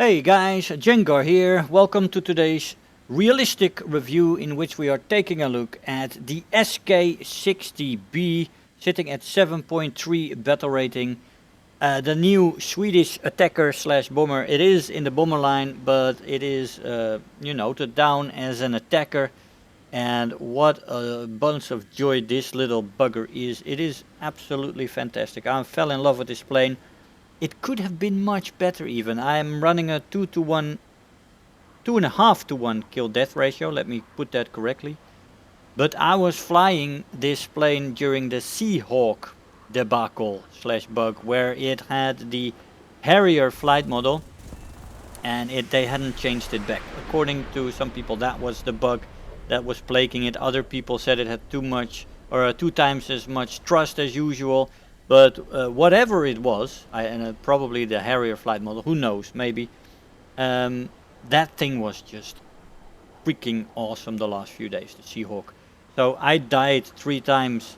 Hey guys, Jengar here. Welcome to today's realistic review in which we are taking a look at the SK60B sitting at 7.3 battle rating. The new Swedish attacker slash bomber. It is in the bomber line, but it is, noted down as an attacker. And what a bunch of joy this little bugger is. It is absolutely fantastic. I fell in love with this plane. It could have been much better even. I'm running a 2-to-1, 2.5-to-1 kill death ratio, let me put that correctly. But I was flying this plane during the Seahawk debacle slash bug, where it had the Harrier flight model and they hadn't changed it back. According to some people, that was the bug that was plaguing it. Other people said it had too much or 2 times as much thrust as usual. But whatever it was, probably the Harrier flight model, who knows, maybe, that thing was just freaking awesome the last few days, the Seahawk. So I died 3 times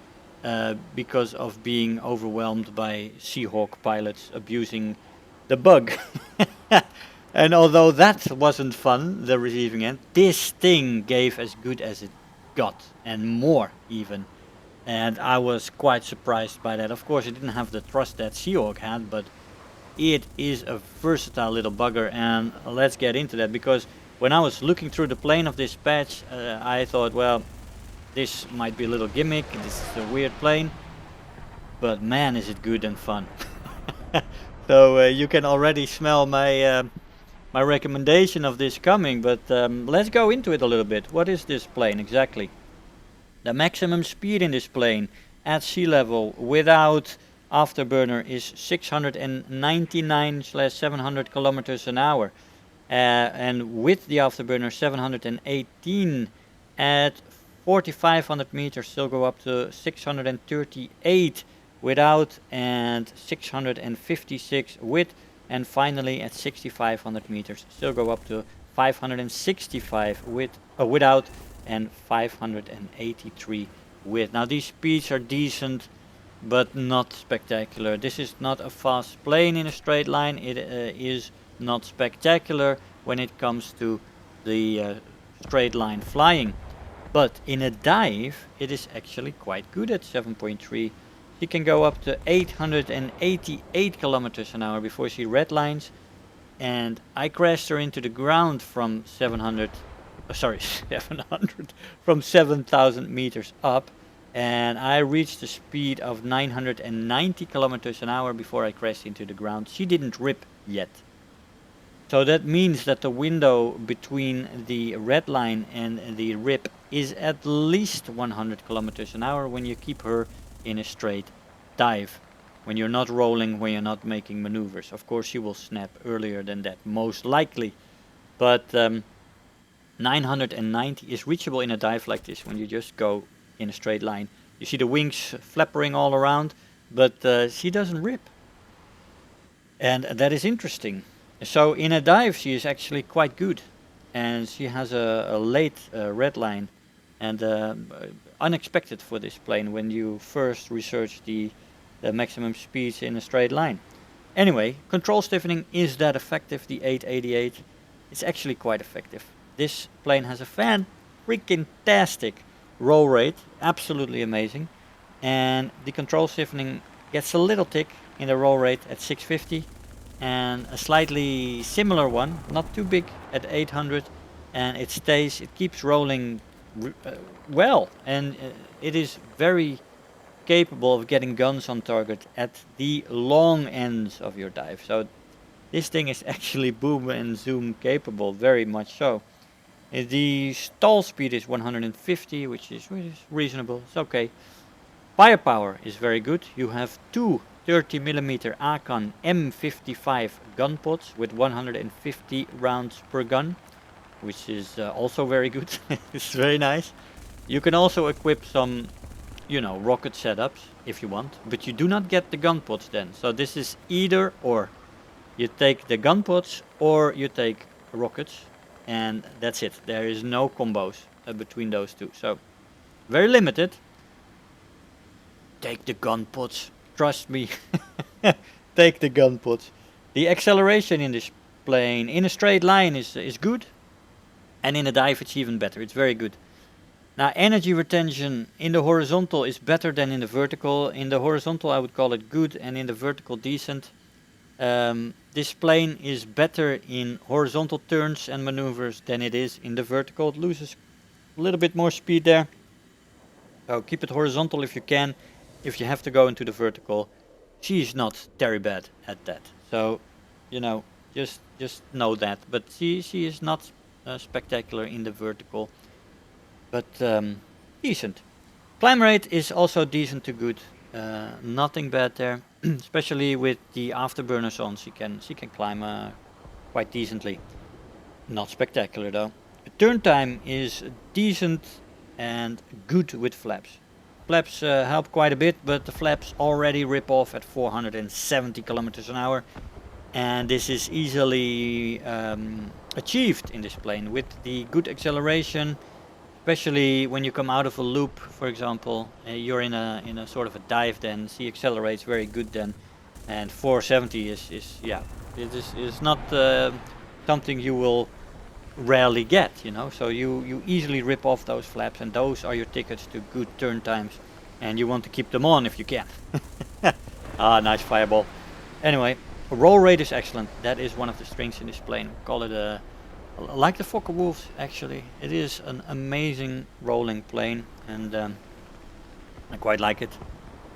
because of being overwhelmed by Seahawk pilots abusing the bug. And although that wasn't fun, the receiving end, this thing gave as good as it got, and more even. And I was quite surprised by that. Of course, it didn't have the thrust that Seahawk had, but it is a versatile little bugger. And let's get into that, because when I was looking through the plane of this patch, I thought, well, this might be a little gimmick. This is a weird plane, but man, is it good and fun. So you can already smell my my recommendation of this coming. But let's go into it a little bit. What is this plane exactly? The maximum speed in this plane at sea level without afterburner is 699/700 kilometers an hour, and with the afterburner 718. At 4500 meters still go up to 638 without, and 656 with, and finally at 6500 meters still go up to 565 without, and 583 with. Now these speeds are decent, but not spectacular. This is not a fast plane in a straight line. It is not spectacular when it comes to the straight line flying. But in a dive, it is actually quite good at 7.3. She can go up to 888 kilometers an hour before she redlines. And I crashed her into the ground from 700 from 7,000 meters up, and I reached a speed of 990 kilometers an hour before I crashed into the ground. She didn't rip yet. So that means that the window between the red line and the rip is at least 100 kilometers an hour when you keep her in a straight dive. When you're not rolling, when you're not making maneuvers. Of course, she will snap earlier than that, most likely. But 990 is reachable in a dive like this when you just go in a straight line. You see the wings flappering all around, but she doesn't rip. And that is interesting. So in a dive she is actually quite good. And she has a late red line. And unexpected for this plane when you first research the maximum speeds in a straight line. Anyway, control stiffening is that effective, the 888. It's actually quite effective. This plane has a freaking-tastic roll rate, absolutely amazing, and the control stiffening gets a little tick in the roll rate at 650, and a slightly similar one, not too big, at 800, and it keeps rolling well, and it is very capable of getting guns on target at the long ends of your dive. So this thing is actually boom and zoom capable, very much so. The stall speed is 150, which is reasonable. It's okay. Firepower is very good. You have 2 30mm Akan M55 gun pods with 150 rounds per gun, which is also very good. It's very nice. You can also equip some, rocket setups if you want, but you do not get the gun pods then. So this is either or. You take the gun pods or you take rockets. And that's it. There is no combos between those two. So, very limited. Take the gun pods. Trust me. Take the gun pods. The acceleration in this plane in a straight line is good, and in a dive it's even better. It's very good. Now, energy retention in the horizontal is better than in the vertical. In the horizontal I would call it good, and in the vertical decent. This plane is better in horizontal turns and maneuvers than it is in the vertical. It loses a little bit more speed there. So keep it horizontal if you can. If you have to go into the vertical, she's not very bad at that. So, you know, just know that. But she is not spectacular in the vertical, but decent. Climb rate is also decent to good. Nothing bad there, especially with the afterburners on. She can climb quite decently. Not spectacular though. Turn time is decent and good with flaps. Flaps help quite a bit, but the flaps already rip off at 470 kilometers an hour, and this is easily achieved in this plane with the good acceleration. Especially when you come out of a loop, for example, you're in a sort of a dive. Then she accelerates very good then, and 470 is yeah, it is not something you will rarely get, you know. So you easily rip off those flaps, and those are your tickets to good turn times, and you want to keep them on if you can. Ah, nice fireball. Anyway, roll rate is excellent. That is one of the strengths in this plane. Call it a like the Fokker Wolves, actually. It is an amazing rolling plane, and I quite like it.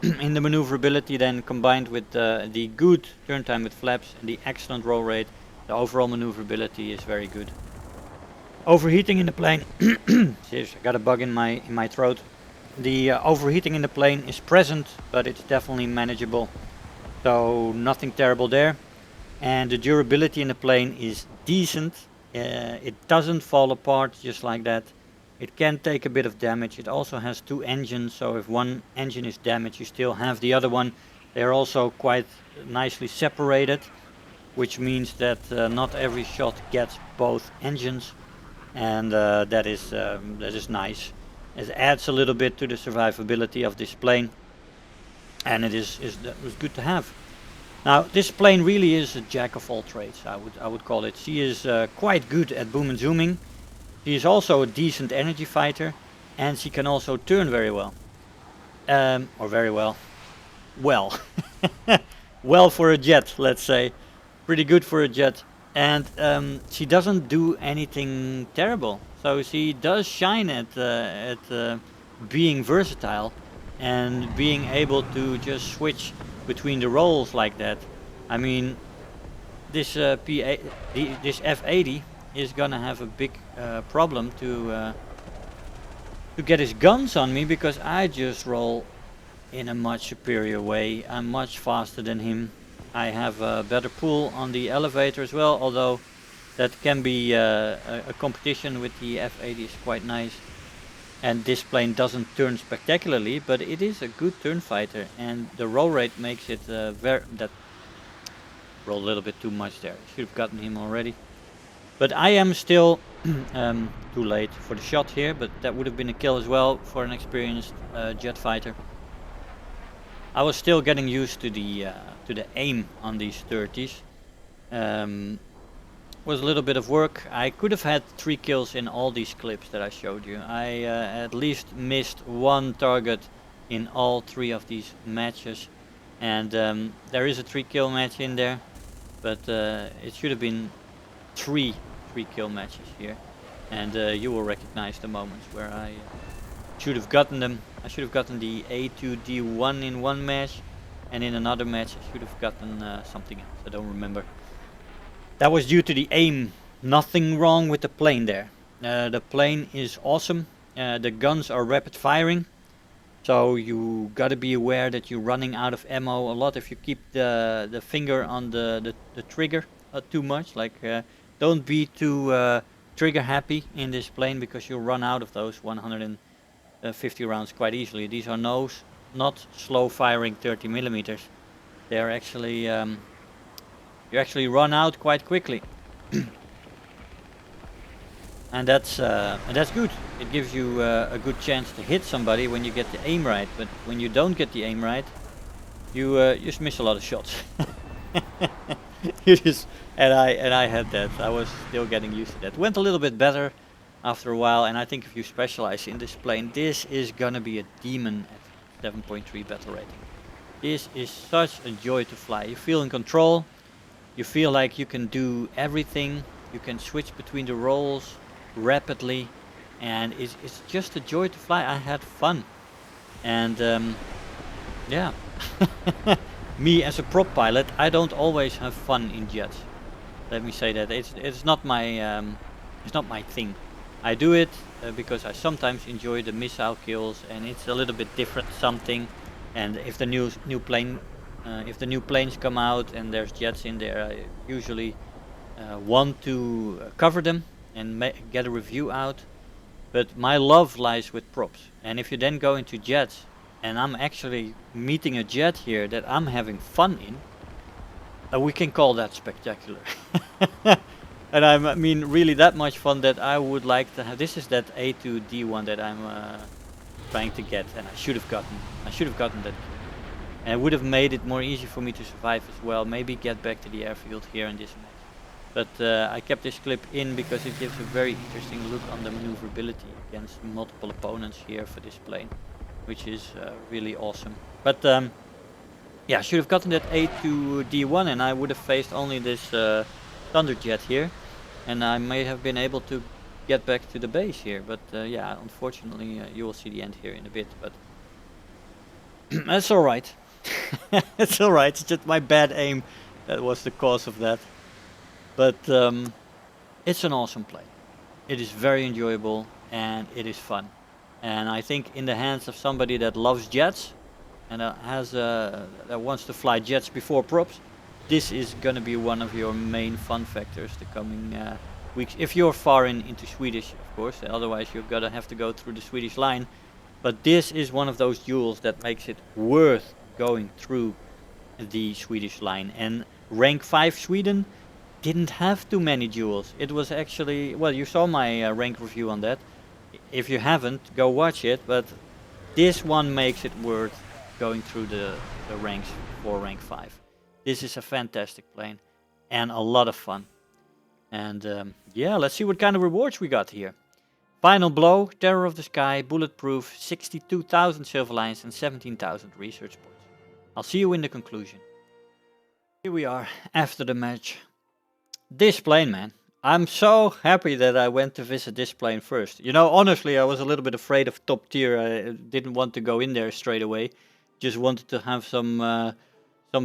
In the maneuverability then, combined with the good turn time with flaps and the excellent roll rate, the overall maneuverability is very good. Overheating in the plane, seriously, I got a bug in my throat. The overheating in the plane is present, but it's definitely manageable, so nothing terrible there. And the durability in the plane is decent. It doesn't fall apart just like that. It can take a bit of damage. It also has two engines, so if one engine is damaged, you still have the other one. They're also quite nicely separated, which means that not every shot gets both engines, and that is nice. It adds a little bit to the survivability of this plane, and it was good to have. Now, this plane really is a jack of all trades, I would call it. She is quite good at boom and zooming. She is also a decent energy fighter, and she can also turn very well. Or very well. Well. Well for a jet, let's say. Pretty good for a jet. And she doesn't do anything terrible. So she does shine at being versatile and being able to just switch between the roles like that. I mean, this this F80 is gonna have a big problem to get his guns on me, because I just roll in a much superior way. I'm much faster than him. I have a better pull on the elevator as well, although that can be a competition with the F80 is quite nice. And this plane doesn't turn spectacularly, but it is a good turn fighter, and the roll rate makes it that roll a little bit too much there. Should have gotten him already. But I am still too late for the shot here, but that would have been a kill as well for an experienced jet fighter. I was still getting used to the aim on these 30s. Was a little bit of work. I could have had 3 kills in all these clips that I showed you. I at least missed 1 target in all 3 of these matches, and there is a 3 kill match in there, but it should have been 3 kill matches here, and you will recognize the moments where I should have gotten them. I should have gotten the A2D1 in one match, and in another match I should have gotten something else. I don't remember. That was due to the aim. Nothing wrong with the plane there. The plane is awesome. The guns are rapid firing, so you gotta be aware that you're running out of ammo a lot if you keep the finger on the trigger too much. Like don't be too trigger happy in this plane, because you'll run out of those 150 rounds quite easily. These are not slow firing 30 millimeters. They're actually you actually run out quite quickly. And that's good. It gives you a good chance to hit somebody when you get the aim right. But when you don't get the aim right, you just miss a lot of shots. You just and I had that. I was still getting used to that. Went a little bit better after a while, and I think if you specialize in this plane, this is gonna be a demon at 7.3 battle rating. This is such a joy to fly. You feel in control. You feel like you can do everything. You can switch between the roles rapidly, and it's just a joy to fly. I had fun, and yeah. Me as a prop pilot, I don't always have fun in jets. Let me say that it's not my thing. I do it because I sometimes enjoy the missile kills, and it's a little bit different something. And if the if the new planes come out and there's jets in there, I usually want to cover them and get a review out. But my love lies with props, and if you then go into jets, and I'm actually meeting a jet here that I'm having fun in, we can call that spectacular. And I mean really that much fun that I would like to have. This is that A2D1 that I'm trying to get, and I should have gotten that. And it would have made it more easy for me to survive as well. Maybe get back to the airfield here in this match. But I kept this clip in because it gives a very interesting look on the maneuverability against multiple opponents here for this plane, which is really awesome. But yeah, I should have gotten that A2D1, and I would have faced only this Thunderjet here, and I may have been able to get back to the base here. But yeah, unfortunately, you will see the end here in a bit. But that's all right. It's all right. It's just my bad aim that was the cause of that. But it's an awesome plane. It is very enjoyable and it is fun. And I think in the hands of somebody that loves jets and that wants to fly jets before props, this is gonna be one of your main fun factors the coming weeks. If you're far into Swedish, of course. Otherwise, you're gonna have to go through the Swedish line. But this is one of those duels that makes it worth going through the Swedish line. And rank 5 Sweden didn't have too many duels. It was actually, well, you saw my rank review on that. If you haven't, go watch it. But this one makes it worth going through the ranks for rank 5. This is a fantastic plane and a lot of fun. And yeah, let's see what kind of rewards we got here. Final blow, terror of the sky, bulletproof, 62,000 silver lines and 17,000 research points. I'll see you in the conclusion. Here we are after the match. This plane, man. I'm so happy that I went to visit this plane first. You know, honestly, I was a little bit afraid of top tier. I didn't want to go in there straight away. Just wanted to have some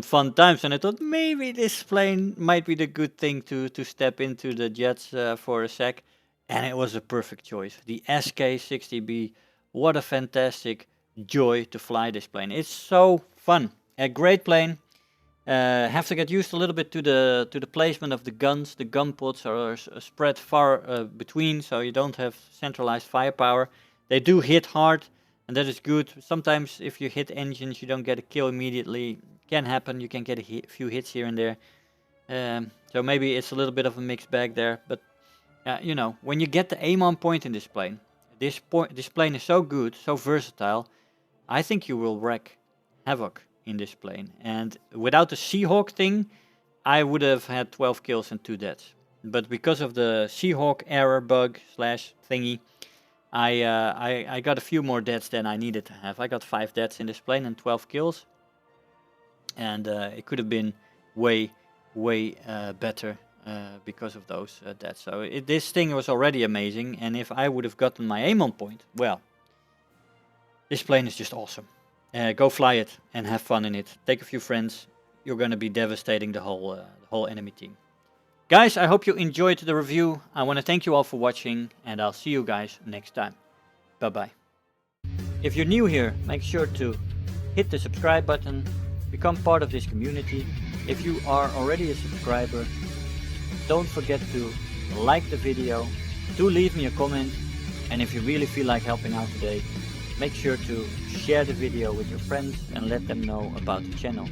fun times. And I thought maybe this plane might be the good thing to step into the jets for a sec. And it was a perfect choice. The SK60B, what a fantastic joy to fly this plane. It's so fun. A great plane. Have to get used a little bit to the placement of the guns. The gun pods are spread far between, so you don't have centralized firepower. They do hit hard, and that is good. Sometimes if you hit engines, you don't get a kill immediately. Can happen. You can get a few hits here and there. So maybe it's a little bit of a mixed bag there, but you know, when you get the aim on point in this plane, this plane is so good, so versatile. I think you will wreak havoc in this plane. And without the Seahawk thing, I would have had 12 kills and 2 deaths. But because of the Seahawk error bug / thingy, I got a few more deaths than I needed to have. I got 5 deaths in this plane and 12 kills. And it could have been way better. Because of those deaths. So this thing was already amazing, and if I would have gotten my aim on point, well, this plane is just awesome. Go fly it and have fun in it. Take a few friends. You're going to be devastating the whole enemy team. Guys, I hope you enjoyed the review. I want to thank you all for watching, and I'll see you guys next time. Bye-bye. If you're new here, make sure to hit the subscribe button, become part of this community. If you are already a subscriber, don't forget to like the video, do leave me a comment, and if you really feel like helping out today, make sure to share the video with your friends and let them know about the channel.